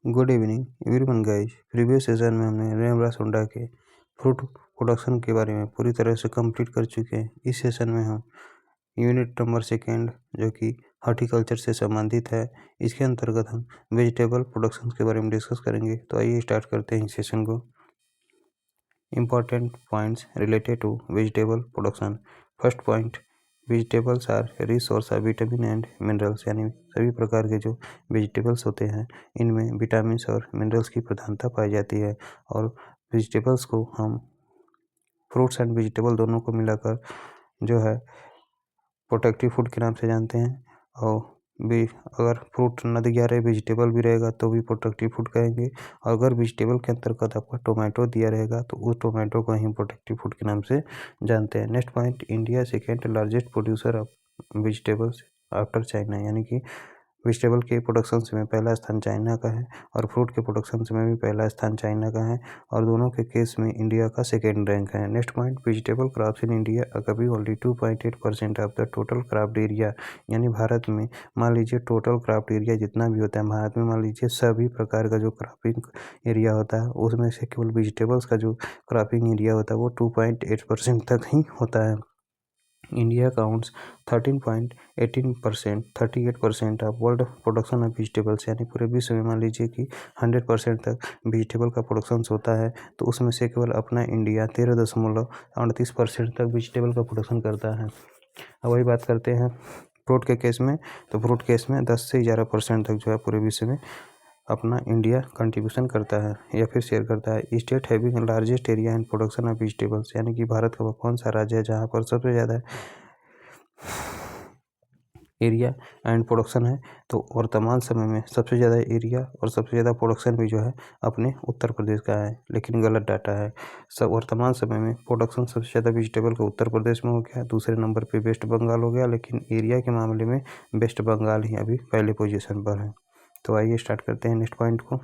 Good evening everyone guys. Previous session में हमने रेमरा सोंडा के फ्रूट प्रोडक्शन के बारे में पूरी तरह से कंप्लीट कर चुके हैं। इस सेशन में हम यूनिट नंबर 2 जो कि हॉर्टिकल्चर से संबंधित है, इसके अंतर्गत हम वेजिटेबल प्रोडक्शन के बारे में डिस्कस करेंगे। तो आइए स्टार्ट करते हैं इस सेशन को। Important points related to vegetable production. First point, vegetables are rich source of vitamin and minerals, यानी सभी प्रकार के जो वेजिटेबल्स होते हैं इनमें विटामिन और मिनरल्स की प्रधानता पाई जाती है। और वेजिटेबल्स को हम फ्रूट्स एंड वेजिटेबल दोनों को मिलाकर जो है प्रोटेक्टिव फूड के नाम से जानते हैं। और भी अगर फ्रूट न दिया रहे, वेजिटेबल भी रहेगा तो भी प्रोटेक्टिव फूड कहेंगे। और अगर वेजिटेबल के अंतर्गत आपका टोमेटो दिया रहेगा तो उस टोमेटो को ही प्रोटेक्टिव फूड के नाम से जानते हैं। Next point, India second largest producer of vegetables after China, यानी कि वेजिटेबल के प्रोडक्शन में पहला स्थान चाइना का है और फ्रूट के प्रोडक्शन में भी पहला स्थान चाइना का है, और दोनों के केस में इंडिया का सेकेंड रैंक है। Next point, vegetable crops in India occupy only 2.8% of the total cropped area, यानी भारत में मान लीजिए टोटल क्रॉप्ड एरिया जितना भी होता है भारत में, मान लीजिए सभी प्रकार का जो क्रॉपिंग एरिया होता है उसमें से केवल वेजिटेबल्स का जो क्रॉपिंग एरिया होता है वो 2.8% तक ही होता है। India counts 38% of world production of vegetables, यानी पूरे विश्व में मान लीजिए कि 100% तक वेजिटेबल का प्रोडक्शन होता है तो उसमें से केवल अपना इंडिया 13.38% तक वेजिटेबल का प्रोडक्शन करता है। अब वही बात करते हैं फ्रूट के केस में, तो फ्रूट केस में 10 से 11% तक जो है पूरे विश्व में अपना इंडिया कंट्रीब्यूशन करता है या फिर शेयर करता है। State having largest area in production of vegetables, यानी कि भारत का वो कौन सा राज्य है जहाँ पर सबसे ज़्यादा एरिया एंड प्रोडक्शन है, तो वर्तमान समय में सबसे ज़्यादा एरिया और सबसे ज़्यादा प्रोडक्शन भी जो है अपने उत्तर प्रदेश का है, लेकिन गलत डाटा है। सब वर्तमान समय में प्रोडक्शन सबसे ज़्यादा वेजिटेबल का उत्तर प्रदेश में हो गया, दूसरे नंबर पे वेस्ट बंगाल हो गया, लेकिन एरिया के मामले में वेस्ट बंगाल ही अभी पहले पोजीशन पर है। तो आइए स्टार्ट करते हैं नेक्स्ट पॉइंट को।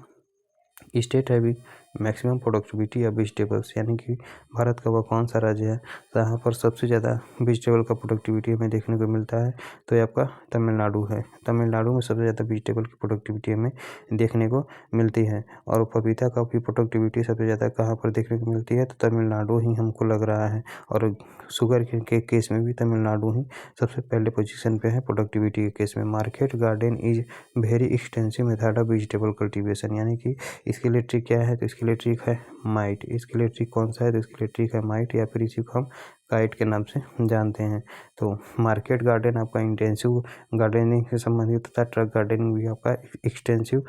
State having maximum productivity of vegetables, यानी कि भारत का वह कौन सा राज्य है जहाँ पर सबसे ज़्यादा वेजिटेबल का प्रोडक्टिविटी हमें देखने को मिलता है, तो ये आपका तमिलनाडु है। तमिलनाडु में सबसे ज़्यादा वेजिटेबल की प्रोडक्टिविटी हमें देखने को मिलती है। और पपीता का भी प्रोडक्टिविटी सबसे ज़्यादा कहाँ पर देखने को मिलती है, तो तमिलनाडु ही हमको लग रहा है। और शुगर के केस में भी तमिलनाडु ही सबसे पहले पोजीशन पे है प्रोडक्टिविटी के केस में। Market garden is very extensive method of vegetable cultivation, यानी कि इसके लिए ट्रिक क्या है, तो इसके लिए ट्रिक है माइट। इसके लिए ट्रिक कौन सा है, तो इसके लिए ट्रिक है माइट, या फिर इसी को हम काइट के नाम से जानते हैं। तो मार्केट गार्डन आपका इंटेंसिव गार्डनिंग से संबंधित होता है, ट्रक गार्डनिंग भी आपका एक्सटेंसिव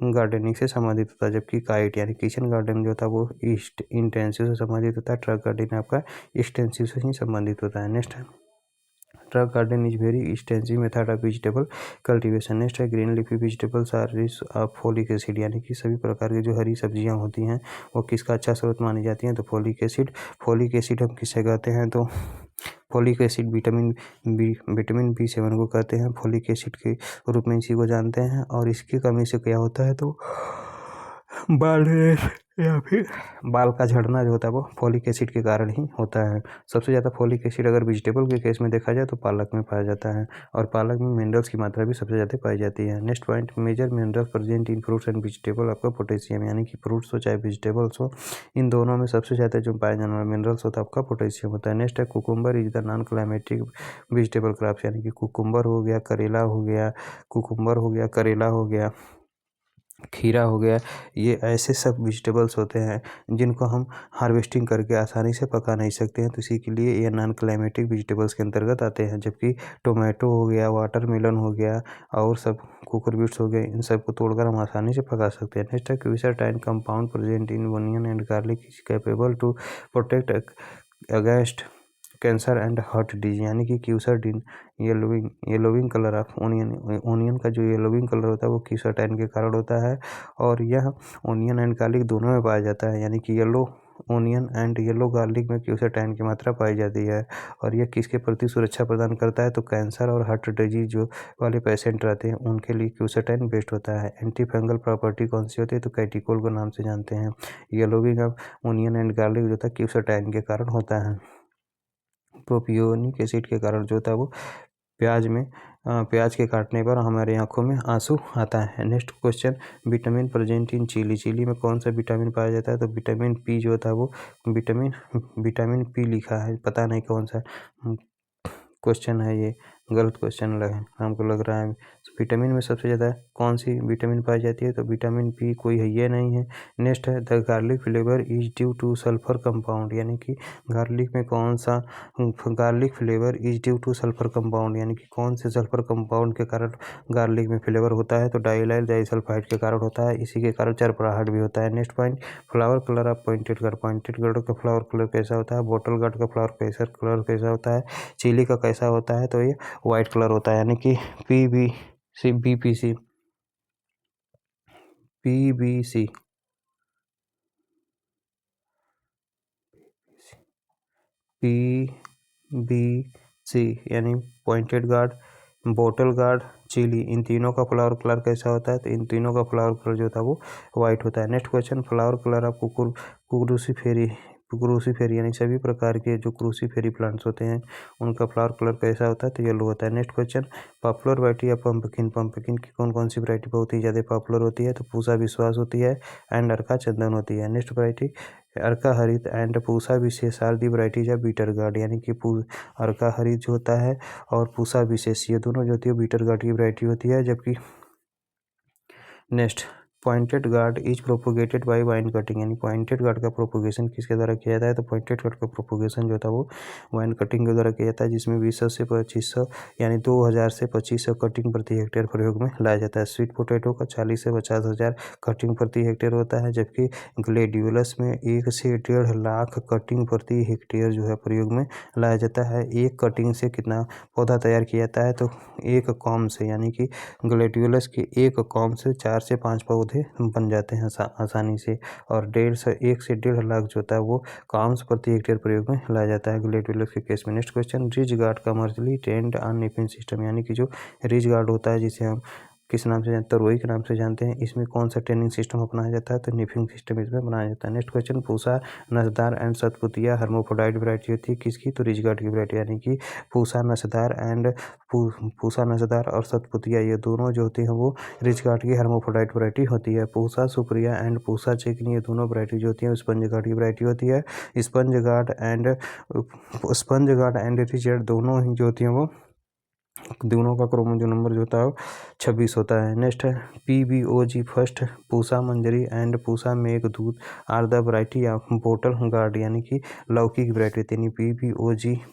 गार्डनिंग से संबंधित होता है, जबकि काइट यानी किचन गार्डन जो था वो इंटेंसिव से संबंधित होता है, ट्रक गार्डन आपका एक्सटेंसिव से ही संबंधित होता है। नेक्स्ट है, truck garden is very extensive method of vegetable cultivation. Next है, green leafy vegetables are rich of folic acid, यानी कि सभी प्रकार की जो हरी सब्जियां होती हैं वो किसका अच्छा स्रोत मानी जाती हैं, तो फोलिक एसिड। फोलिक एसिड हम किसे कहते हैं, तो फोलिक एसिड विटामिन B7 को कहते हैं, फोलिक एसिड के रूप में इसी को जानते हैं। और इसकी कमी से क्या होता है, तो बाल या फिर बाल का झड़ना जो होता है वो फोलिक एसिड के कारण ही होता है। सबसे ज़्यादा फोलिक एसिड अगर वेजिटेबल के केस में देखा जाए तो पालक में पाया जाता है, और पालक में मिनरल्स की मात्रा भी सबसे ज़्यादा पाई जाती है। Next point, major minerals present in fruits and vegetable आपका पोटेशियम, यानी कि फ्रूट्स हो चाहे वेजिटेबल्स हो, इन दोनों में सबसे ज़्यादा जो पाया जाने वाला मिनरल्स होता है आपका पोटेशियम होता है। नेक्स्ट है, cucumber is the non climatic vegetable crops, यानी कि कुकुम्बर हो गया, करेला हो गया, कुकुम्बर हो गया, करेला हो गया, खीरा हो गया, ये ऐसे सब वेजिटेबल्स होते हैं जिनको हम हार्वेस्टिंग करके आसानी से पका नहीं सकते हैं, तो इसी के लिए ये नॉन क्लाइमेटिक वेजिटेबल्स के अंतर्गत आते हैं। जबकि टोमेटो हो गया, वाटरमेलन हो गया और सब कुकुरबिट्स हो गए, इन सब को तोड़कर हम आसानी से पका सकते हैं। नेक्स्ट है, quercetin compound present in onion and garlic is capable to protect against cancer and heart disease, यानी कि quercetin yellowing colour of onion का जो येलोविंग कलर होता है वो क्यूसरटाइन के कारण होता है। और यह ओनियन एंड गार्लिक दोनों में पाया जाता है, यानी कि yellow onion and yellow garlic में क्यूसरटाइन की मात्रा पाई जाती है। और यह किसके प्रति सुरक्षा प्रदान करता है, तो कैंसर और हार्ट डिजीज जो वाले पेशेंट रहते हैं उनके लिए क्यूसरटाइन बेस्ट होता है। एंटी फंगल प्रॉपर्टी कौन सी होती है, तो कैटिकोल को नाम से जानते हैं। Yellowing of onion and garlic जो था क्यूसरटाइन के कारण होता है। प्रोपियोनिक एसिड के कारण जो होता है वो प्याज में प्याज के काटने पर हमारी आंखों में आंसू आता है। Next question, vitamin present in chilli. Chilli में कौन सा विटामिन पाया जाता है? तो विटामिन पी जो होता है वो विटामिन पी लिखा है, पता नहीं कौन सा क्वेश्चन है ये, गलत क्वेश्चन हमको लग रहा है। विटामिन में सबसे ज़्यादा कौन सी विटामिन पाई जाती है? तो विटामिन पी कोई है, ये नहीं है। नेक्स्ट है, the garlic flavour is due two sulphur compound, यानी कि गार्लिक में कौन सा garlic flavour is due two sulphur compound, यानी कि कौन से सल्फर कंपाउंड के कारण गार्लिक में फ्लेवर होता है? तो डाइलाइल डाइसल्फाइड के कारण होता है, इसी के कारण चरपराहट भी होता है। Next point, flower colour of pointed gourd. Pointed gourd का फ्लावर कलर कैसा होता है? बॉटल गार्ड का फ्लावर कैसा होता है? चिली का कैसा होता है? तो ये वाइट कलर होता है, यानी कि बीपीसी पीबीसी पीबीसी यानी pointed gourd, bottle gourd, chilli, इन तीनों का फ्लावर कलर कैसा होता है? तो इन तीनों का फ्लावर कलर जो था वो वाइट होता है। Next question, flower colour of cruciferae यानी सभी प्रकार के जो क्रूसीफेरी प्लांट्स होते हैं उनका फ्लावर कलर कैसा होता है? तो येलो होता है। Next question, popular variety of pumpkin. Pumpkin की कौन कौन सी वैरायटी बहुत ही ज़्यादा पॉपुलर होती है? तो पूसा विश्वास होती है एंड अर्का चंदन होती है। Next variety, Arka Harit and Pusa Vishesh are the varieties of bitter gourd, यानी कि अर्का हरित जो होता है और पूसा विशेष, ये दोनों जो होती है बीटर गार्ड की वैरायटी होती है। जबकि next, pointed gourd is propagated bye wine cutting, यानी पॉइंटेड गार्ड का प्रोपोगेशन किसके द्वारा किया जाता है? तो पॉइंटेड गार्ड का प्रोपोगेशन जो था वो वाइन कटिंग के द्वारा किया जाता है, जिसमें 20 से 2500 यानी 2000 से 2500 कटिंग प्रति हेक्टेयर प्रयोग में लाया जाता है। स्वीट पोटैटो का 40 से 50,000 कटिंग प्रति हेक्टेयर होता है, जबकि ग्लेडियोलस में 1 से 1.5 लाख कटिंग प्रति हेक्टेयर जो है प्रयोग में लाया जाता है। एक कटिंग से कितना पौधा तैयार किया जाता है? तो एक कॉम से, यानी कि ग्लेडियोलस के एक कॉम से 4 से 5 पौधे बन जाते हैं आसानी से, और 1 से 1.5 लाख जो होता है वो कॉम्स प्रति हेक्टेयर प्रयोग में लाया जाता है ग्लेडियोलस के केस में। Next question, ridge guard commercially trend on निफिन system, यानी कि जो रिज गार्ड होता है जिसे हम किस नाम से जानते हैं? तरोई के नाम से जानते हैं। इसमें कौन सा ट्रेनिंग सिस्टम अपनाया जाता है? तो निफिंग सिस्टम इसमें बनाया जाता है। Next question, Pusa Nasdar and Satputia hermaphrodite variety होती है किसकी? तो रिज गार्ड की वैरायटी, यानी कि पूसा नसदार और सतपुतिया ये दोनों जो होती हैं वो रिच गार्ड की हर्मोफ्रोडाइट वैरायटी होती है। पूसा सुप्रिया एंड पूसा चिकनी ये दोनों वैरायटी जो होती है स्पंज गार्ड की वैरायटी होती है। Sponge guard and rich guard दोनों ही जो होती हैं वो दोनों का क्रोमोसोम नंबर जो होता है 26 होता है। नेक्स्ट है, PBOG first Pusa Manjari and Pusa Meghdoot are the variety of bottle gourd, यानी कि लौकी की वैरायटी होती है। यानी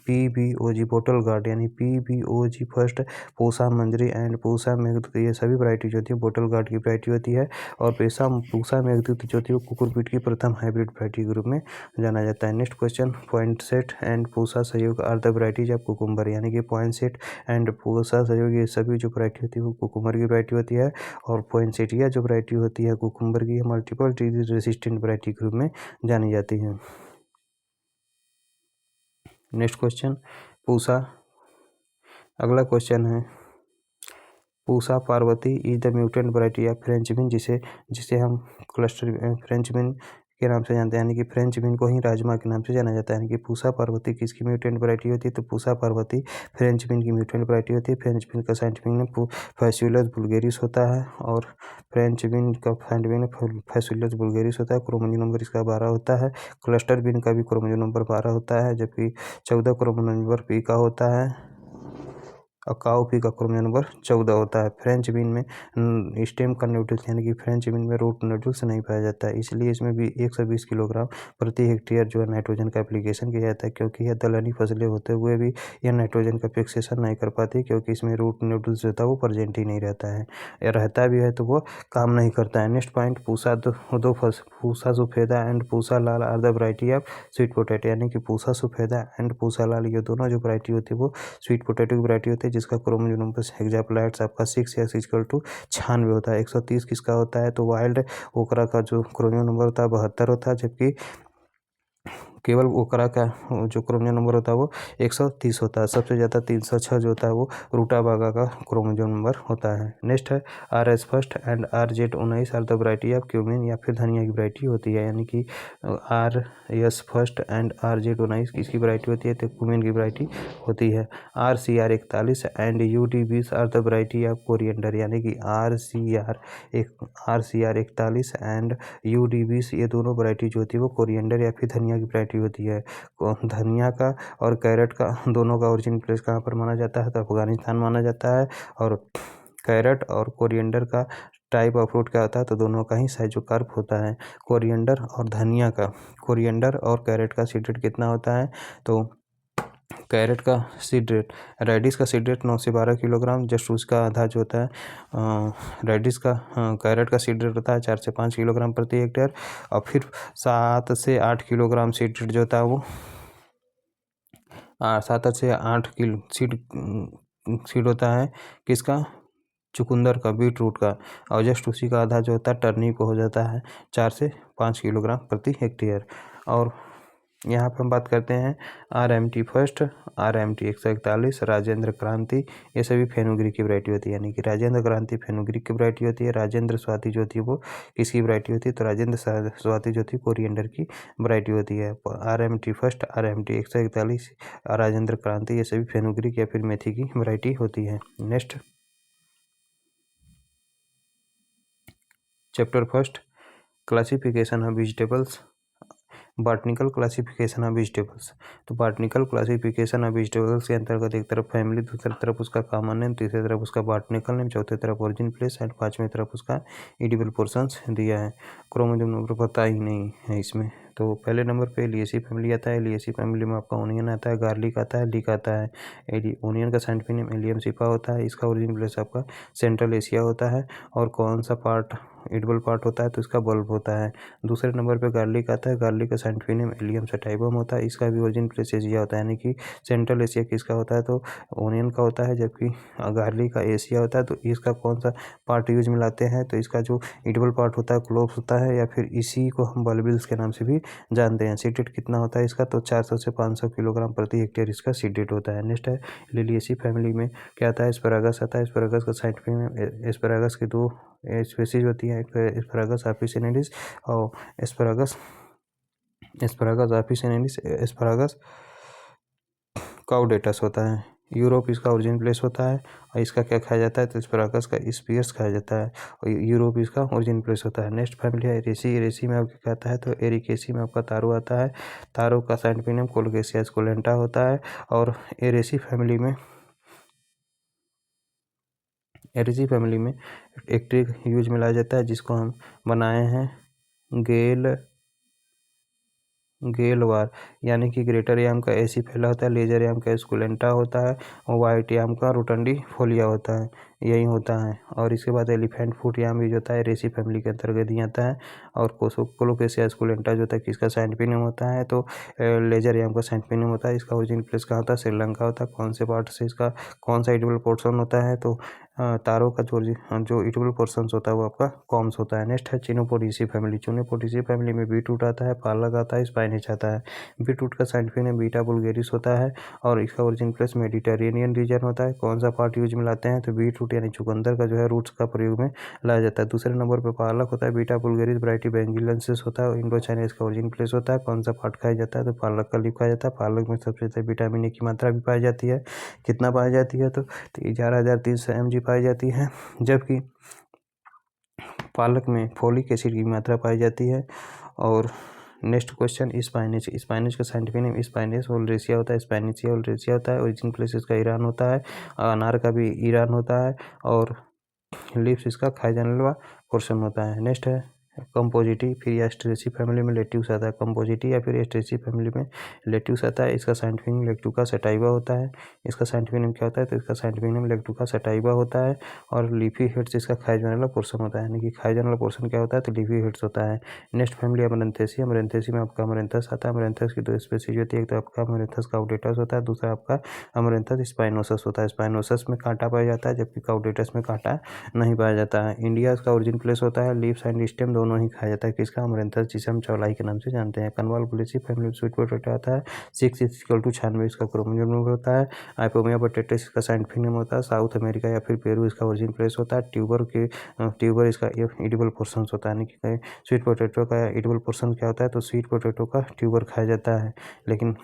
पीबीओजी बोटल गार्ड, यानी PBOG first Pusa Manjari and Pusa Meghdoot ये सभी वैरायटी जो होती है बोटल गार्ड की वैरायटी होती है। और पूसा मेघदूत जो होती है वो कुकुरबिट की प्रथम हाइब्रिड वैरायटी के रूप में जाना जाता है। Next question, Poinsett and Pusa Sahyog are the varieties of cucumber, यानी कि पॉइंट सेट एंड पूसा सहयोग ये सभी जो वैरायटी होती है वो कुकुम्बर की वैरायटी होती है। और पोइनसेटिया जो वैरायटी होती है कुकुम्बर की मल्टीपल डिजीज रेसिस्टेंट वैरायटी के रूप में जानी जाती है। नेक्स्ट क्वेश्चन, पूसा, अगला क्वेश्चन है, Pusa Parvati is the mutant variety of French bean, जिसे हम क्लस्टर फ्रेंच बीन के नाम से जानते हैं, यानी कि फ्रेंच बीन को ही राजमा के नाम से जाना जाता है। यानी कि पूसा पार्वती किसकी म्यूटेंट वैरायटी होती है? तो पूसा पार्वती फ्रेंच बीन की म्यूटेंट वैरायटी होती है। फ्रेंच बीन का साइंटिफिक नेम फैसुलस वुल्गेरिस होता है, और फ्रेंच बीन का साइंटिफिक नेम फैसुलस वुल्गेरिस होता है। क्रोमोसोम नंबर इसका 12 होता है। क्लस्टर बीन का भी क्रोमोसोम नंबर 12 होता है, जबकि 14 क्रोमोसोम नंबर पी का होता है और काउपी का क्रोमोसोम नंबर 14 होता है। फ्रेंच बीन में स्टेम का न्यूट्रल्स, यानी कि फ्रेंच बीन में रूट न्यूट्रल्स नहीं पाया जाता है, इसलिए इसमें भी 120 किलोग्राम प्रति हेक्टेयर जो है नाइट्रोजन का एप्लीकेशन किया जाता है, क्योंकि यह दलहनी फसलें होते हुए भी यह नाइट्रोजन का फिक्सेशन नहीं कर पाती, क्योंकि इसमें रूट न्यूट्रल्स जो था वो प्रेजेंट ही नहीं रहता है, या रहता भी है तो वो काम नहीं करता है। Next point, Pusa Safeda and Pusa Lal are the variety of sweet potato, यानी कि पूसा सफेदा एंड पूसा लाल ये दोनों जो वैरायटी होती है वो स्वीट पोटैटो की वैरायटी होती है, जिसका क्रोमोसोम नंबर हेक्साप्लॉइड्स आपका 6 = 96 होता है। 130 किसका होता है? तो वाइल्ड ओकरा का जो क्रोमोसोम नंबर होता है 72 होता है, जबकि केवल वो करा का जो क्रोमोसोम नंबर होता है वो 130 होता है। सबसे ज़्यादा 306 जो होता है वो रूटाबागा का क्रोमोसोम नंबर होता है। नेक्स्ट है RS first and RZ19 are the variety of cumin या फिर धनिया की वैरायटी होती है, यानी कि RS फर्स्ट एंड RZ19 किसकी वैरायटी होती है, तो क्यूमिन की वैरायटी होती है। RCR41 and UD20 are the variety of coriander, यानी कि RCR41 एंड UD20 ये दोनों वैरायटी जो होती है वो कोरिएंडर या फिर धनिया की वैरायटी होती है। धनिया का और कैरेट का दोनों का ओरिजिन प्लेस कहाँ पर माना जाता है, तो अफगानिस्तान माना जाता है। और कैरेट और कोरिएंडर का टाइप ऑफ फ्रूट क्या होता है, तो दोनों का ही साइजोकार्प होता है। कोरिएंडर और धनिया का, कोरिएंडर और कैरेट का सीड रेट कितना होता है, तो कैरेट का सीड रेट, रेडिस का सीड रेट 9 से 12 किलोग्राम, जस्ट उसका आधा जो होता है रेडिस का, कैरेट का सीड रेट होता है 4 से 5 किलोग्राम प्रति हेक्टेयर। और फिर 7 से 8 किलोग्राम सीड रेट जो होता है वो 7 से 8 किलो सीड होता है किसका, चुकंदर का, बीट रूट का। और जस्ट उसी का आधा जो होता है टर्निप हो जाता है 4 से 5 किलोग्राम प्रति हेक्टेयर। और यहाँ पर हम बात करते हैं RMT फर्स्ट, RMT 141, राजेंद्र क्रांति, ये सभी फेनुग्रीक की वैरायटी होती है। यानी कि राजेंद्र क्रांति फेनुग्रीक की वैरायटी होती है। राजेंद्र स्वाति जो होती है वो किसकी वैरायटी होती है, तो राजेंद्र स्वाति जो होती है कोरिएंडर की वैरायटी होती है। RMT फर्स्ट, RMT 141, राजेंद्र क्रांति ये सभी फेनुग्रीक या फिर मेथी की वैरायटी होती है। Next chapter first, classification of vegetables, botanical classification of vegetables. तो बॉटनिकल क्लासिफिकेशन ऑफ वेजिटेबल्स के अंतर्गत एक तरफ फैमिली, दूसरी तरफ उसका कॉमन नेम, तीसरी तरफ उसका बॉटनिकल नेम, चौथी तरफ ओरिजिन प्लेस एंड पांचवी तरफ उसका एडिबल पोर्शंस दिया है। क्रोमोसोम नंबर पता ही नहीं है इसमें। तो पहले नंबर पे लिएसी फैमिली आता है। लिएसी फैमिली में आपका ओनियन आता है, गार्लिक आता है, लीक आता है। ओनियन का साइंटिफिक नेम एलियम सिपा होता है। इसका ओरिजिन प्लेस आपका सेंट्रल एशिया होता है। और कौन सा पार्ट एडिबल पार्ट होता है, तो इसका बल्ब होता है। दूसरे नंबर पे गार्लिक आता है। गार्लिक का साइंटिफिक नेम एलियम सटाइवम होता है। इसका भी ओरिजिन प्लेस एशिया होता है, यानी कि सेंट्रल एशिया किसका होता है, तो ओनियन का होता है, जबकि गार्लिक का एशिया होता है। तो इसका कौन सा पार्ट यूज में लाते हैं, तो इसका जो एडिबल पार्ट होता है क्लोव्स होता है, या फिर इसी को हम बल्बिल्स के नाम से भी जानते हैं। सीड रेट कितना होता है इसका, तो 400 से 500 किलोग्राम प्रति हेक्टेयर इसका सीड रेट होता है। नेक्स्ट है लिलिएसी फैमिली में क्या आता है, एस्पैरागस आता है। एस्पैरागस का साइंटिफिक नेम, एस्पैरागस की दो स्पीसीज होती है, एक एस्पैरागस ऑफिसिनेलिस और एस्पैरागस ऑफिसिनेलिस, एस्पैरागस काउडेटस होता है। यूरोप इसका ओरिजिन प्लेस होता है। और इसका क्या खाया जाता है, तो एस्पैरागस का स्पीयर्स खाया जाता है और यूरोप इसका ओरिजिन प्लेस होता है। नेक्स्ट फैमिली है एरेसी। एरेसी में आपको क्या आता है, तो एरिकेसी में आपका तारो आता है। तारो का साइंटिफिक नेम कोलोकेशिया एस्कुलेंटा होता है। और एरेसी फैमिली में एक ट्रिक यूज में लाया जाता है, जिसको हम बनाए हैं गेल वार, यानी कि ग्रेटर याम का एसी फैला होता है, लेजर याम का एस्कुलेंटा होता है और वाइट याम का रोटंडी फोलिया होता है, यही होता है। और इसके बाद एलिफेंट फुट याम भी जो होता है रेसी फैमिली के अंतर्गत ही आता है। और कोलोकेशिया एस्कुलेंटा जो होता है किसका साइंटिफिक नेम होता है, तो लेजर याम का साइंटिफिक नेम होता है। इसका ओरिजिन प्लेस कहाँ होता है, श्रीलंका होता है। कौन से पार्ट से इसका कौन सा एडिबल पोर्शन होता है, तो तारों का जो इटेबल पोर्शन होता है वो आपका कॉम्स होता है। नेक्स्ट है चिनोपोडिसी फैमिली। चिनोपोडिसी फैमिली में बीटरूट आता है, पालक आता है, स्पाइनिच आता है। बीटरूट का साइंटिफिक नेम बीटा वुल्गेरिस होता है और इसका ओरिजिन प्लेस मेडिटेरेनियन रीजन होता है। कौन सा पार्ट यूज में लाते हैं, तो बीटरूट यानी चुकंदर का जो है रूट्स का प्रयोग में लाया जाता है। दूसरे नंबर पर पालक होता है, बीटा वुल्गेरिस वैरायटी बेंगिलेंसिस होता है, इंडो चाइनीज का ओरिजिन प्लेस होता है। कौन सा पार्ट खाया जाता है, तो पालक का लीफ खाया जाता है। पालक में सबसे ज़्यादा विटामिन ए की मात्रा भी पाई जाती है। कितना पाई जाती है, तो 11,300 mg पाई जाती है। जबकि पालक में फोलिक एसिड की मात्रा पाई जाती है। और नेक्स्ट क्वेश्चन स्पाइनिच। स्पाइनिच का साइंटिफिक नेम स्पाइनिस ओलरेसिया होता है, स्पाइनिचिया ओलरेसिया होता है। ओरिजिन प्लेस इसका ईरान होता है, अनार का भी ईरान होता है और लीव्स इसका खाए जाने वाला पोर्शन होता है। नेक्स्ट है कंपोजिटी, फिर या स्ट्रेसी फैमिली में लेट्यूस आता है। कंपोजिटी या फिर स्ट्रेसी फैमिली में लेट्यूस आता है। इसका साइंटिफिक नेम लेक्टुका सटाइवा होता है। इसका साइंटिफिक नेम क्या होता है, तो इसका साइंटिफिक नेम लेक्टुका सटाइवा होता है। और लीफी हेड्स इसका खाए जाने वाला पोर्शन होता है, यानी कि खाए जाने वाला पोर्शन क्या होता है, तो लीफी हेड्स होता है। Next family अमरंथेसी। अमरंथेसी में आपका अमरंथस आता है। अमरंथस की दो स्पीसीज होती है, एक तो आपका अमरंथस काउडेटस होता है, दूसरा आपका अमरंथस स्पाइनोसस होता है। स्पाइनोसस में कांटा पाया जाता है, जबकि काउडेटस में कांटा नहीं पाया जाता है। इंडिया इसका ओरिजिन प्लेस होता है। लीव्स एंड स्टेम दोनों ही खाया जाता है किसका, अमरंथस, जिसे हम चौलाई के नाम से जानते हैं। कन्वॉल्वुलेसी फैमिली में स्वीट पोटैटो आता है। 6=96 इसका क्रोमोसोम नंबर होता है। आइपोमिया पोटैटस इसका साइंटिफिक नेम होता है। साउथ अमेरिका या फिर पेरू इसका ओरिजिन प्लेस होता है। ट्यूबर इसका एडिबल पोर्शन होता है, यानी कि स्वीट पोटैटो का एडिबल पोर्शन क्या होता है, तो स्वीट पोटैटो का ट्यूबर खाया जाता है। लेकिन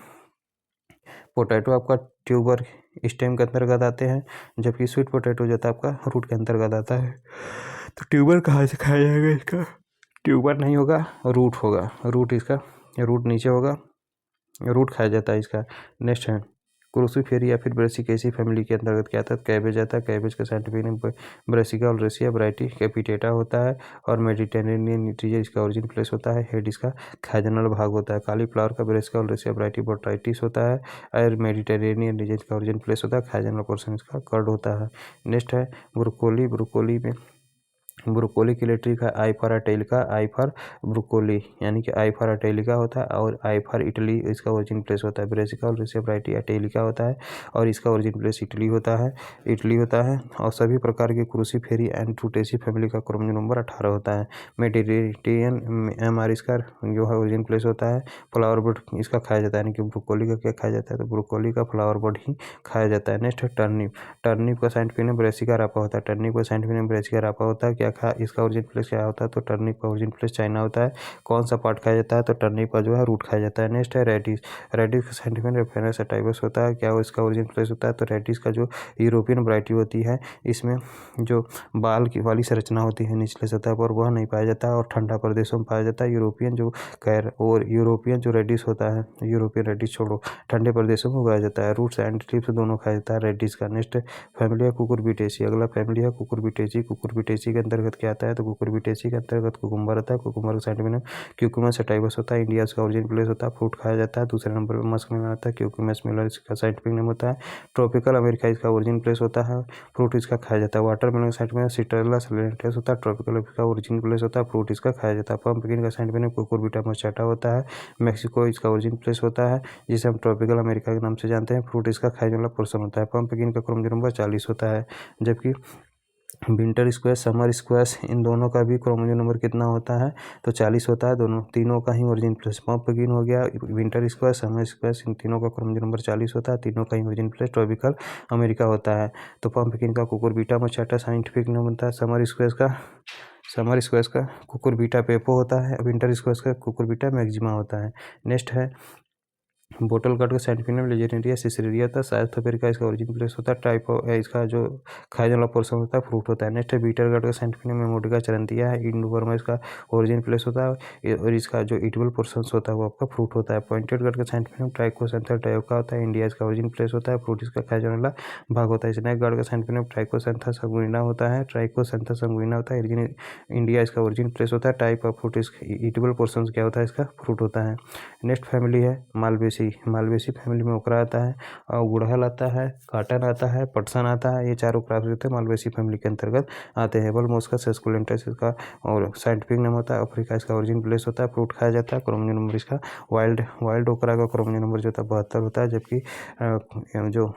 पोटैटो आपका ट्यूबर स्टेम के अंतर्गत आते हैं, जबकि स्वीट पोटैटो जो था आपका रूट के अंतर्गत आता है। तो ट्यूबर कहाँ से खाया जाएगा इसका, ट्यूबर नहीं होगा, रूट होगा। रूट इसका, रूट नीचे होगा, रूट खाया जाता है इसका। नेक्स्ट है क्रूसीफेरी या फिर ब्रेसिकेसी फैमिली के अंतर्गत क्या आता है, कैबेज आता है। कैबेज का साइंटिफिक नेम ब्रेसिका ओलरेसिया वैरायटी कैपिटेटा होता है और मेडिटेरेनियन न्यूट्रिजन इसका ओरिजिन प्लेस होता है। हेड इसका खाजनल भाग होता है। कालीफ्लावर का ब्रेसिका ओलरेसिया वैरायटी बोट्राइटिस होता है और मेडिटेरेनियन रीजन का ओरिजिन प्लेस होता है। खाजनल पोर्शन इसका कर्ड होता है। नेक्स्ट है ब्रोकोली। ब्रोकोली में ब्रोकोली के लिए ट्रिक है I for अटेलिका, I for broccoli, यानी कि आई फॉर अटेलिका होता है और आई फॉर इटली इसका ओरिजिन प्लेस होता है। ब्रेसिका ओलरेसिया वैरायटी अटेलिका होता है और इसका ओरिजिन प्लेस इटली होता है, इटली होता है। और सभी प्रकार के क्रूसीफेरी एंड ट्रूटेसी फैमिली का क्रोमोसोम नंबर 18 होता है। मेडिटेरेनियन एमआर इसका जो है ओरिजिन प्लेस होता है। फ्लावर बड इसका खाया जाता है, यानी कि ब्रोकोली का क्या खाया जाता है, तो ब्रोकोली का फ्लावर बड ही खाया जाता है। नेक्स्ट है टर्निप। टर्निप का साइंटिफिक नेम ब्रेसिका रापा होता है। टर्निप का साइंटिफिक नेम ब्रेसिका रापा होता है। क्या खा इसका ओरिजिन प्लेस क्या होता है, तो टर्निप का ओरिजिन प्लेस चाइना होता है। कौन सा पार्ट खाया जाता है, तो टर्निप का जो है रूट खाया जाता है। नेक्स्ट है रेडिश। रेडिश का साइंटिफिक नेम रेफेनस सटाइवस होता है। क्या इसका ओरिजिन प्लेस होता है, तो रेडिश का जो यूरोपियन वैरायटी होती है, इसमें जो बाल की वाली संरचना होती है निचले सतह पर, वह नहीं पाया जाता है और ठंडा प्रदेशों में पाया जाता है। यूरोपियन जो और यूरोपियन जो रेडिश होता है, यूरोपियन रेडिश छोड़ो, ठंडे प्रदेशों में उगाया जाता है। रूट्स एंड टिप्स दोनों खाया जाता है रेडिश का। नेक्स्ट फैमिली है कुकुरबिटेसी। अगला फैमिली है कुकुरबिटेसी। कुकुरबिटेसी के अंतर्गत क्या आता है, तो कुकुरबिटेसी के अंतर्गत कुकुम्बर आता है। कुकुम्बर का साइंटिफिक नेम क्यूकुमस सटाइवस होता है। इंडिया का ओरिजिन प्लेस होता है, फ्रूट खाया जाता है। दूसरे नंबर पर मस्क में आता है, क्यूकुमस मिलर इसका साइंटिफिक नेम होता है। ट्रॉपिकल अमेरिका इसका ओरिजिन प्लेस होता है, फ्रूट इसका खाया जाता है। वाटरमेलन का साइंटिफिक नेम सिट्रल्ला सैलेंटस होता है। ट्रॉपिकल अमेरिका ओरिजिन प्लेस होता है, फ्रूट इसका खाया जाता है। पम्पकिन का साइंटिफिक नेम कुकुरबिटा मस्टाटा होता है। मेक्सिको इसका ओरिजिन प्लेस होता है, जिसे हम ट्रॉपिकल अमेरिका के नाम से जानते हैं। फ्रूट इसका खाने वाला पोर्शन होता है। पम्पकिन का क्रोमोसोम नंबर 40 होता है, जबकि विंटर स्क्वैश समर स्क्वैश इन दोनों का भी क्रोमोसोम नंबर कितना होता है, तो 40 होता है। दोनों तीनों का ही ओरिजिन प्लेस पम्पकिन हो गया, विंटर स्क्वैश, समर स्क्वैश, इन तीनों का क्रोमोसोम नंबर 40 होता है। तीनों का ही ओरिजिन प्लेस ट्रॉपिकल अमेरिका होता है। तो पम्पकिन का कुकुरबिटा मचाटा साइंटिफिक नेम होता है। समर स्क्वैश का कुकुरबिटा पेपो होता है। विंटर स्क्वैश का कुकुरबिटा मैक्सिमा होता है। नेक्स्ट है बोटल गार्ड का साइंटिफिक नेम लेजेंडिया सिसरेरिया था। साउथ अफ्रीका इसका ओरिजिन प्लेस होता है। टाइप इसका जो खाने वाला पोर्शन होता है फ्रूट होता है। नेक्स्ट है बीटर गार्ड का साइंटिफिक नेम मेमोटिका चरंतिया है। इंडोबर्मा इसका ओरिजिन प्लेस होता है और इसका जो इडिबल पोर्शन होता है वो आपका फ्रूट होता है। पॉइंटेड गार्ड का साइंटिफिक नेम ट्राइकोसेंथर टायोका होता है। इंडिया इसका ओरिजिन प्लेस होता है, फ्रूट इसका खाने वाला भाग होता है। स्नैक गार्ड का साइंटिफिक नेम ट्राइकोसेंथा संगुइना होता है। ट्राइकोसेंथा संगुइना होता है। इंडिया इसका ओरिजिन प्लेस होता है। टाइप ऑफ फ्रूट इसका इडिबल पोर्शन क्या होता है, इसका फ्रूट होता है। नेक्स्ट फैमिली है मालवेसी। मालवेसी फैमिली में ओकरा आता है और गुड़हल आता है, काटन आता है, पटसन आता है। ये चारों क्रॉप्स होते हैं मालवेसी फैमिली के अंतर्गत आते हैं। बल्बोस्का सस्कुलेंटस इसका और साइंटिफिक नेम होता है। अफ्रीका इसका ओरिजिन प्लेस होता है, फ्रूट खाया जाता है। क्रोमोसोम नंबर इसका वाइल्ड ओकरा का क्रोमोसोम नंबर जो होता है 72 होता है, जबकि जो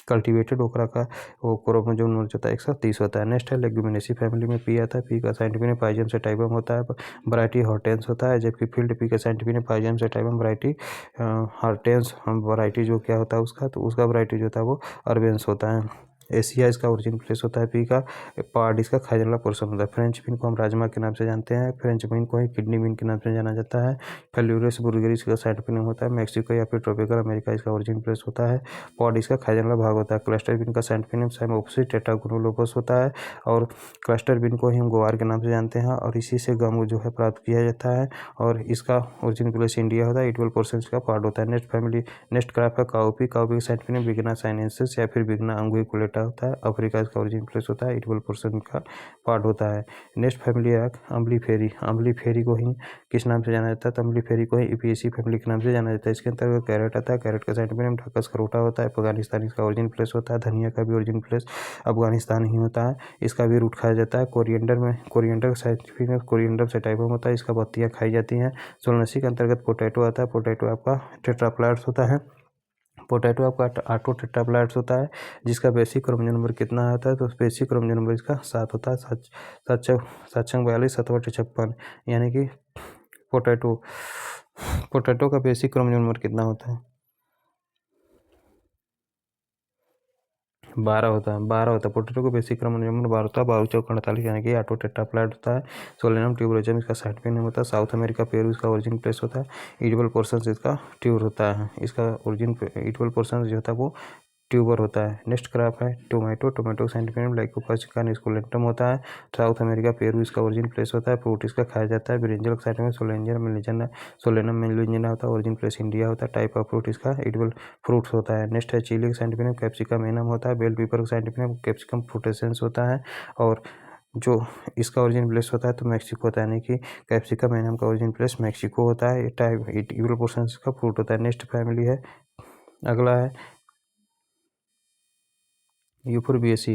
कल्टीवेटेड ओकरा का वो क्रोमोसोम नंबर जो होता है 130 होता है। नेक्स्ट है लेग्यूमिनेसी फैमिली में पी आता है। पी का साइंटिफिक नेम पाइजियम सेटाइवम होता है, वैरायटी हॉर्टेंस होता है। जबकि फील्ड पी का scientific name Pisum sativum variety hortense variety जो क्या होता है उसका, तो उसका वैरायटी जो होता है वो अर्बेंस होता है। एशिया इसका ओरिजिन प्लेस होता है। पी का पार्ट इसका खाने वाला पोर्शन होता है। फ्रेंच बीन को हम राजमा के नाम से जानते हैं। फ्रेंच बीन को ही किडनी बीन के नाम से जाना जाता है। फेल्यूरस बुर्गेरिस का साइंटिफिक नेम होता है। मेक्सिको या फिर ट्रॉपिकल अमेरिका इसका ओरिजिन प्लेस होता है। पॉड इसका खाने वाला भाग होता है। क्लस्टर बीन का साइंटिफिक नेम साइमोप्सिस टेट्रागोनोलोपस होता है और क्लस्टर बीन को ही हम ग्वार के नाम से जानते हैं और इसी से गम जो है प्राप्त किया जाता है और इसका ओरिजिन प्लेस इंडिया होता है। इटवल पोर्शन का पार्ट होता है। नेक्स्ट क्रॉप है काउपी। काउपी का साइंटिफिक नेम बिगना साइनेंसिस या फिर बिगना अंगुइकुलेटा होता है। अफ्रीका इसका ओरिजिन प्लेस होता है, इटवल पोर्शन का पार्ट होता है। नेक्स्ट फैमिली है अम्बलीफेरी। अम्बलीफेरी को ही किस नाम से जाना जाता है, तो अम्बलीफेरी को ही इपिएसी फैमिली के नाम से जाना जाता है। इसके अंतर्गत कैरेट आता है। कैरेट का साइंटिफिक नेम ढाकस करोटा होता है। अफगानिस्तान इसका ओरिजिन प्लेस होता है। धनिया का भी ओरिजिन प्लेस अफगानिस्तान ही होता है। इसका भी रूट खाया जाता है। कोरिएंडर का साइंटिफिक नेम कोरिएंडर सेटाइवम होता है। इसका पत्तियाँ खाई जाती हैं। सोलनेसी के अंतर्गत पोटैटो आता है। पोटैटो आपका टेट्राप्लाइड्स होता है। पोटैटो आपका ऑटो टेट्राप्लॉइड्स होता है, जिसका बेसिक क्रोमोसोम नंबर कितना होता है, तो बेसिक क्रोमोसोम नंबर इसका 7 होता है, 7 7 42 7/56, यानी कि पोटैटो का बेसिक क्रोमोसोम नंबर कितना होता है, 12 होता है। 12 होता है। पोटैटो का बेसिक क्रोमोसोम नंबर 12 होता है। 12 चौक 48, यानी कि ऑटो टेट्राप्लॉइड होता है। सोलेनम ट्यूबरोजम इसका साइड नेम होता है। साउथ अमेरिका पेरू इसका ओरिजिन प्लेस होता है। ईडिबल पोर्शन इसका ट्यूबर होता है। इसका ओरिजिन ईडिबल पोर्शन जो होता है वो ट्यूबर होता है। नेक्स्ट क्रॉप है टोमेटो। टोमेटो साइंटिफिक लाइकोपर्सिकन स्कुलेंटम होता है। साउथ अमेरिका पेरू इसका ओरिजिन प्लेस होता है। फ्रूट इसका खाया जाता है। ब्रिंजल साइड में सोलेनम मेलिजेंडा होता है। ओरिजिन प्लेस इंडिया होता है। टाइप ऑफ फ्रूट इसका एडिबल फ्रूट्स होता है। नेक्स्ट है चिली का साइंटिफिक नेम कैप्सिकम एनम होता है। बेल पेपर का साइंटिफिक नेम कैप्सिकम फ्रूटेसेंस होता है। और जो इसका ओरिजिन प्लेस होता है तो मैक्सिको होता है, यानी कि कैप्सिकम एनम का ओरिजिन प्लेस मैक्सिको होता है। टाइप एडिबल पोर्शन का फ्रूट होता है। नेक्स्ट फैमिली है, अगला है Euphorbiaceae.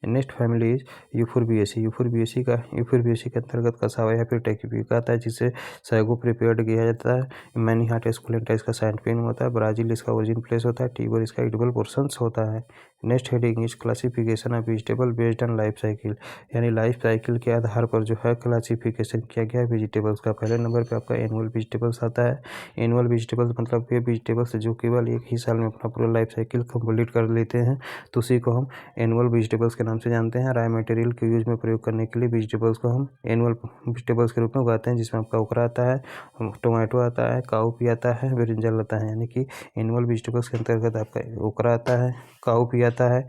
Next family is Euphorbiaceae. Euphorbiaceae के अंतर्गत कसावा या फिर टेक्यूपिका आता है, जिसे सैगो प्रिपेयर्ड किया जाता है। मैनीहार्ट एस्कुलेंटा इसका साइंटिफिक नेम होता है। ब्राजील इसका ओरिजिन प्लेस होता है। टीबर इसका एडिबल पोर्शंस होता है। Next heading is classification of vegetable based on life cycle, यानी लाइफ साइकिल के आधार पर जो है क्लासिफिकेशन किया गया है वेजिटेबल्स का। पहले नंबर पे आपका एनुअल वेजिटेबल्स आता है। एनुअल वेजिटेबल्स मतलब वे वेजिटेबल्स जो केवल एक ही साल में अपना पूरा लाइफ साइकिल कंप्लीट कर लेते हैं, तो उसी को हम एनुअल वेजिटेबल्स के नाम से जानते हैं। रॉ मटेरियल के यूज में प्रयोग करने के लिए वेजिटेबल्स को हम एनुअल वेजिटेबल्स के रूप में उगाते हैं, जिसमें आपका ओकरा आता है, टोमेटो आता है, काउपी आता है, ब्रिंजल आता है। यानी कि एनुअल वेजिटेबल्स के अंतर्गत आपका ओकरा आता है, काउपी आता है,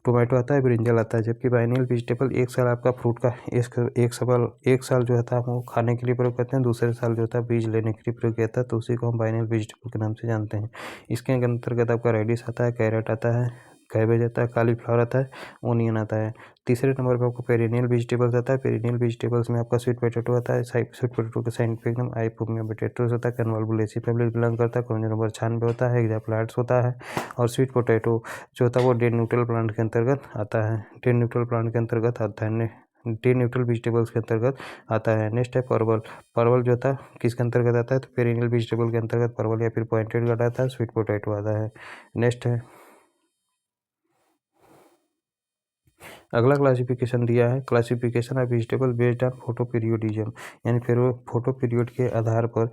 टोमेटो आता है, ब्रिंजल आता है। जबकि बाइनियल वेजिटेबल एक साल आपका फ्रूट का एक साल जो होता है हम वो खाने के लिए प्रयोग करते हैं, दूसरे साल जो होता है बीज लेने के लिए प्रयोग किया जाता है, तो उसी को हम बाइनियल वेजिटेबल के नाम से जानते हैं। इसके अंतर्गत आपका रेडिश आता है, कैरेट आता है, कैबेज आता है, कालीफ्लावर आता है, ओनियन आता है। तीसरे नंबर पर आपको पेरिनियल वेजिटेबल्स आता है। पेरिनियल वेजिटेबल्स में आपका स्वीट पोटैटो आता है। स्वीट पोटैटो का साइंटिफिक नेम आइपोमिया पोटैटोस होता है। कन्वोल्वुलेसी फैमिली बिलोंग करता है। क्रोमोसोम नंबर 96 होता है। हेक्साप्लॉइड्स होता है। और स्वीट पोटैटो जो होता है वो डेड न्यूट्रल प्लांट के अंतर्गत आता है। डेड न्यूट्रल प्लांट के अंतर्गत आता है। डेड न्यूट्रल वेजिटेबल्स के अंतर्गत आता है। नेक्स्ट है परवल। परवल जो होता है किसके अंतर्गत आता है, तो पेरिनियल वेजिटेबल के अंतर्गत परवल या फिर पॉइंटेड गार्ड आता है। स्वीट पोटैटो आता है। नेक्स्ट है, अगला क्लासिफिकेशन दिया है classification of vegetable based on photo periodism, यानी फिर वो फोटो पीरियड के आधार पर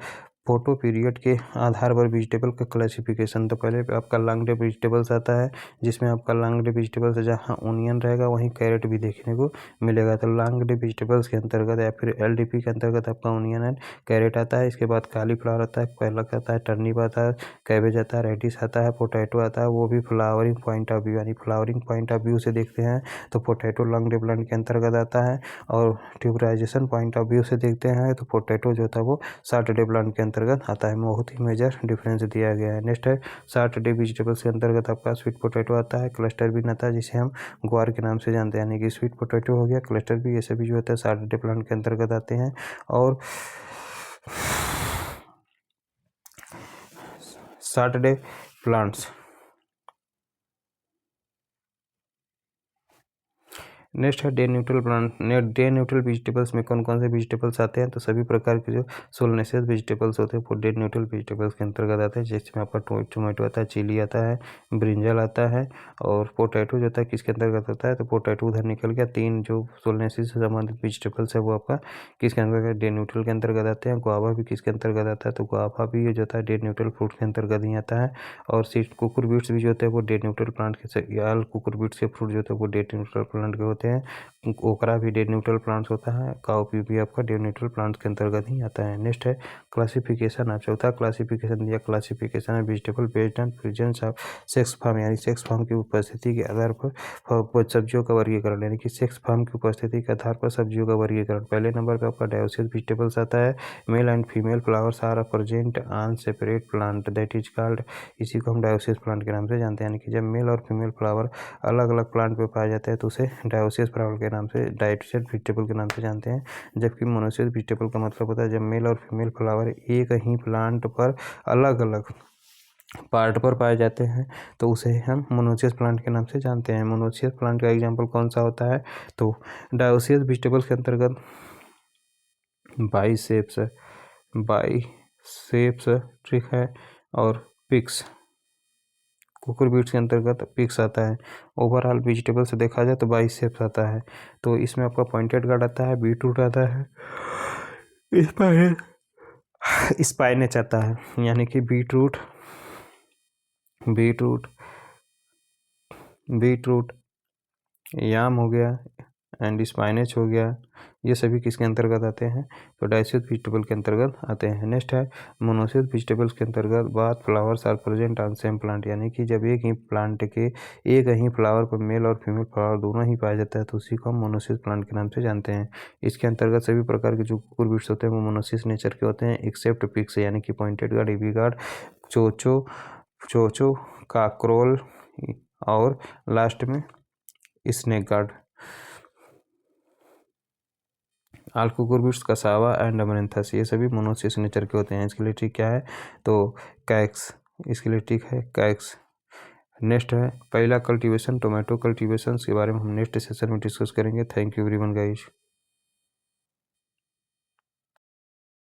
वेजिटेबल का क्लासिफिकेशन। तो पहले पे आपका लॉन्ग डे वेजिटेबल्स आता है, जिसमें आपका लॉन्ग डे वेजिटेबल्स जहाँ ओनियन रहेगा वहीं कैरेट भी देखने को मिलेगा। तो लॉन्ग डे वेजिटेबल्स के अंतर्गत या फिर एलडीपी के अंतर्गत आपका ओनियन एंड कैरेट आता है। इसके बाद कालीफ्लावर आता है, पालक आता है, टर्निप आता है, कैबेज आता है, रेडिश आता है, पोटैटो आता है। वो भी फ्लावरिंग पॉइंट ऑफ व्यू, यानी फ्लावरिंग पॉइंट ऑफ व्यू से देखते हैं तो पोटैटो लॉन्ग डे प्लांट के अंतर्गत आता है। और ट्यूबराइजेशन पॉइंट ऑफ व्यू से देखते हैं तो पोटैटो जो था वो शॉर्ट डे प्लांट के अंतर्गत आता है। बहुत ही मेजर डिफरेंस दिया गया है। नेक्स्ट है शॉर्ट डे वेजिटेबल्स के अंतर्गत आपका स्वीट पोटैटो आता है, क्लस्टर बीन आता है, जिसे हम ग्वार के नाम से जानते हैं। यानी कि स्वीट पोटैटो हो गया, क्लस्टर भी, ये सभी जो होता है शॉर्ट डे प्लांट के अंतर्गत आते हैं। और शॉर्ट डे प्लांट्स। नेक्स्ट है day neutral plant. Day neutral vegetables में कौन कौन से वेजिटेबल्स आते हैं, तो सभी प्रकार के जो सोलनेसियस वेजिटेबल्स होते हैं वो डे न्यूट्रल वेजिटेबल्स के अंतर्गत आते हैं, जिसमें आपका टोमेटो आता है, चिली आता है, ब्रिंजल आता है। और पोटैटो जो होता है किसके अंतर्गत होता है, तो पोटैटो उधर निकल गया। तीन जो सोलनेसिस से संबंधित वेजिटेबल्स है वो आपका किसके अंतर्गत, डे न्यूट्रल के अंतर्गत आते हैं। गुआवा भी किसके अंतर्गत आता है, तो गुआवा भी जो होता है डे न्यूट्रल फ्रूट के अंतर्गत ही आता है। और सीड कुकुरबिट्स भी जो होते हैं वो डे न्यूट्रल प्लांट के, आल कुकुरबिट्स के फ्रूट जो होते हैं वो डे न्यूट्रल प्लांट के होते हैं। ओकरा भी डे न्यूट्रल प्लांट्स होता है। काउपी भी आपका डे न्यूट्रल प्लांट्स के अंतर्गत ही आता है। नेक्स्ट है क्लासिफिकेशन ऑफ, चौथा क्लासिफिकेशन दिया classification of vegetable based on presence of sex form, यानी सेक्स फॉर्म की उपस्थिति के आधार पर सब्जियों का वर्गीकरण, यानी कि सेक्स फॉर्म की उपस्थिति के आधार पर सब्जियों का वर्गीकरण। पहले नंबर पर आपका डायोसिस वेजिटेबल्स आता है। Male and female flowers are present on separate plant that is called, इसी को हम डायोसिस प्लांट के नाम से जानते हैं। यानी कि जब मेल और फीमेल फ्लावर अलग अलग प्लांट पे पाए जाते हैं तो उसे डायोसिस फ्लावर के नाम से, डायोसिस वेजिटेबल के नाम से जानते हैं। जबकि मोनोसिस वेजिटेबल का मतलब होता है जब मेल और फीमेल फ्लावर एक ही प्लांट पर अलग अलग पार्ट पर पाए जाते हैं तो उसे हम मोनोसियस प्लांट के नाम से जानते हैं। मोनोसियस प्लांट का एग्जांपल कौन सा होता है, तो डायोसियस वेजिटेबल्स के अंतर्गत बाइसेप्स, बाइसेप्स, ठीक है, और पिक्स, कुकुरबिट्स के अंतर्गत पिग्स आता है। ओवरऑल वेजिटेबल से देखा जाए तो बाइसेप्स आता है। तो इसमें आपका पॉइंटेड गार्ड आता है, बीटरूट आता है, स्पाइनेच आता है, यानी कि बीटरूट याम हो गया एंड स्पाइनेच हो गया, ये सभी किसके अंतर्गत आते हैं? तो डाइसियस वेजिटेबल के अंतर्गत आते हैं। नेक्स्ट है मोनोसियस वेजिटेबल्स के अंतर्गत बात flowers are present on same plant, यानी कि जब एक ही प्लांट के एक ही फ्लावर पर मेल और फीमेल फ्लावर दोनों ही पाया जाता है तो उसी को हम मोनोसियस प्लांट के नाम से जानते हैं। इसके अंतर्गत सभी प्रकार के जो कुकुरबिट्स होते हैं वो मोनोसियस नेचर के होते हैं, एक्सेप्ट पिग्स यानी कि pointed gourd, ivy gourd, chocho, काक्रोल और लास्ट में snake gourd. All cucurbits, cassava and amaranthus ये सभी मोनोसियस नेचर के होते हैं। इसके लिए ट्रिक क्या है? तो कैक्स, इसके लिए ट्रिक है कैक्स। नेक्स्ट है पहला कल्टीवेशन, टोमेटो कल्टीवेशन के बारे में हम नेक्स्ट सेशन में डिस्कस करेंगे। Thank you everyone guys.